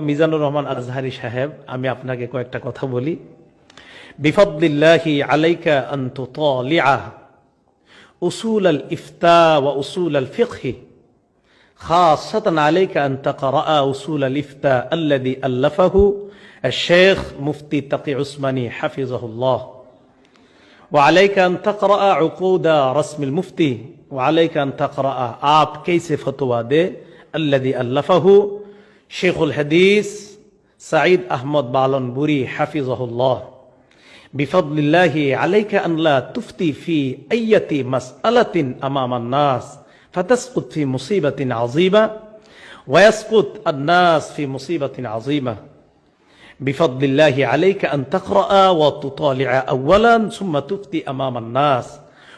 মিজানুর রহমান আজহারি সাহেব, আমি আপনাকে কয়েকটা কথা বলি। বিফাদলিল্লাহি আলাইকা আন তুতালিআ উসুল আল ইফতা ওয়া উসুল আল ফিকহ, খাসাতান আলাইকা আন তাকরা উসুল আল ইফতা আল্লাযী আল্লাফাহু الشيخ مفتي تقي عثماني حفظه الله، وعليك أن تقرأ عقود رسم المفتي، وعليك أن تقرأ आप कैसे फतवा दे الذي ألفه شيخ الحديث سعيد أحمد بالنبوري حفظه الله. بفضل الله عليك أن لا تفتي في أي مسألة أمام الناس فتسقط في مصيبة عظيمة ويسقط الناس في مصيبة عظيمة. بفضل الله عليك أن تقرأ وتطالع أولا ثم تفتي أمام الناس.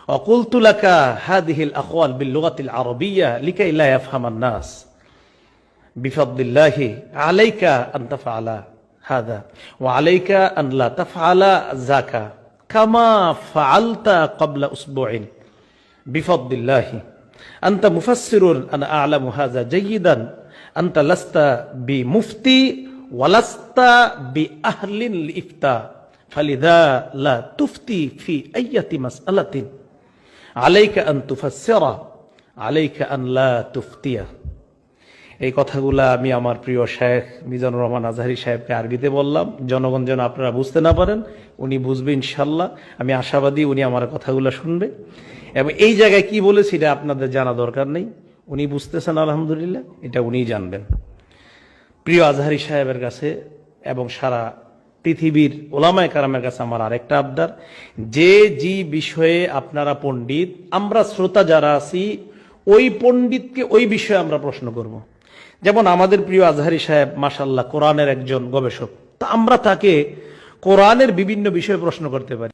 وقلت لك هذه الأقوال باللغة العربية لكي لا يفهم الناس. بفضل الله عليك أن تفعل هذا وعليك أن لا تفعل ذاك كما فعلت قبل أسبوع. بفضل الله أنت مفسر، أنا أعلم هذا جيدا. أنت لست بمفتي ولست بأهل الإفتاء، فلذا لا تفتي في أي مسألة. عليك أن تفسر، عليك أن لا تفتي. এই কথাগুলো আমি আমার প্রিয় শেখ মিজানুর রহমান আজহারি সাহেবকে আরবিতে বললাম। জনগণ যেন আপনারা বুঝতে না পারেন, উনি বুঝবে ইনশাল্লাহ। আমি আশাবাদী উনি আমার কথাগুলো শুনবে। এবং এই জায়গায় কি বলেছি এটা আপনাদের জানা দরকার নেই, উনি বুঝতেছেন আলহামদুলিল্লাহ, এটা উনিই জানবেন। প্রিয় আজহারি সাহেবের কাছে এবং সারা পৃথিবীর ওলামায়ে কেরামের কাছে আমার আরেকটা আবদার, যে বিষয়ে আপনারা পণ্ডিত, আমরা শ্রোতা যারা আছি ওই পণ্ডিতকে ওই বিষয়ে আমরা প্রশ্ন করব। যেমন আমাদের প্রিয় আজহারি সাহেব মাশাআল্লাহ কোরআনের একজন গবেষক, তা আমরা তাকে কোরআনের বিভিন্ন বিষয়ে প্রশ্ন করতে পারি।